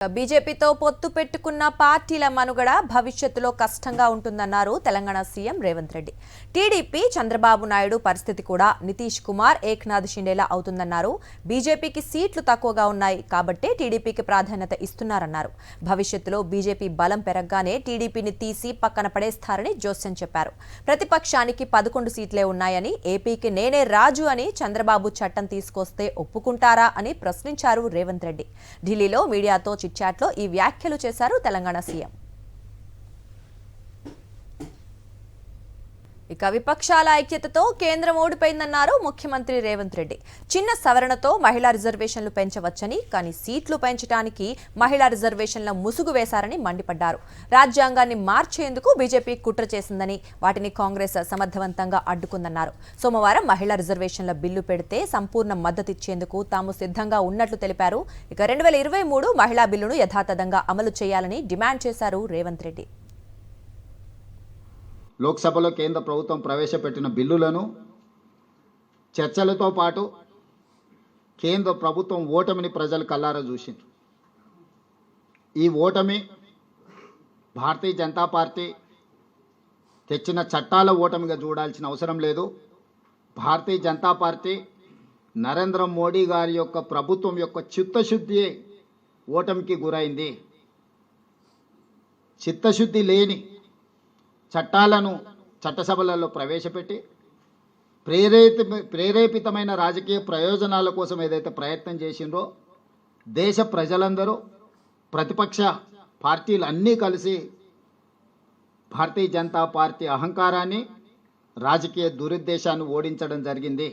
బీజేపీతో పొత్తు పెట్టుకున్న పార్టీల మనుగడ భవిష్యత్తులో కష్టంగా ఉంటుందన్నారు తెలంగాణ సీఎం రేవంత్ రెడ్డి. టీడీపీ, చంద్రబాబు నాయుడు పరిస్థితి కూడా నితీష్ కుమార్, ఏక్నాథ్ షిండేలా అవుతుందన్నారు. బీజేపీకి సీట్లు తక్కువగా ఉన్నాయి కాబట్టే టీడీపీకి ప్రాధాన్యత ఇస్తున్నారన్నారు. భవిష్యత్తులో బీజేపీ బలం పెరగగానే టీడీపీని తీసి పక్కన పడేస్తారని జోస్యం చెప్పారు. ప్రతిపక్షానికి 11 సీట్లే ఉన్నాయని, ఏపీకి నేనే రాజు అని చంద్రబాబు చట్టం తీసుకొస్తే ఒప్పుకుంటారా అని ప్రశ్నించారు రేవంత్ రెడ్డి. ఢిల్లీలో మీడియాతో చాట్లో ఈ వ్యాఖ్యలు చేశారు తెలంగాణ సీఎం. ఇక విపక్షాల ఐక్యతతో కేంద్రం ఓడిపోయిందన్నారు ముఖ్యమంత్రి రేవంత్ రెడ్డి. చిన్న సవరణతో మహిళా రిజర్వేషన్లు పెంచవచ్చని, కానీ సీట్లు పెంచడానికి మహిళా రిజర్వేషన్ల ముసుగు వేశారని మండిపడ్డారు. రాజ్యాంగాన్ని మార్చేందుకు బీజేపీ కుట్ర చేసిందని, వాటిని కాంగ్రెస్ సమర్థవంతంగా అడ్డుకుందన్నారు. సోమవారం మహిళా రిజర్వేషన్ల బిల్లు పెడితే సంపూర్ణ మద్దతిచ్చేందుకు తాము సిద్ధంగా ఉన్నట్లు తెలిపారు. ఇక 2023 మహిళా బిల్లును యథాతథంగా అమలు చేయాలని డిమాండ్ చేశారు రేవంత్ రెడ్డి. లోక్సభలో కేంద్ర ప్రభుత్వం ప్రవేశపెట్టిన బిల్లులను చర్చలతో పాటు కేంద్ర ప్రభుత్వం ఓటమిని ప్రజలు కల్లారా చూసిండ్రు. ఈ ఓటమి భారతీయ జనతా పార్టీ తెచ్చిన చట్టాల ఓటమిగా చూడాల్సిన అవసరం లేదు. భారతీయ జనతా పార్టీ నరేంద్ర మోడీ గారి యొక్క ప్రభుత్వం యొక్క చిత్తశుద్ధి ఓటమికి గురైంది. చిత్తశుద్ధి లేని చట్టాలను చట్టసభలలో ప్రవేశపెట్టి ప్రేరేపితమైన రాజకీయ ప్రయోజనాల కోసం ఏదైతే ప్రయత్నం చేసిండ్రో, దేశ ప్రజలందరూ, ప్రతిపక్ష పార్టీలు అన్నీ కలిసి భారతీయ జనతా పార్టీ అహంకారాన్ని, రాజకీయ దురుద్దేశాన్ని ఓడించడం జరిగింది.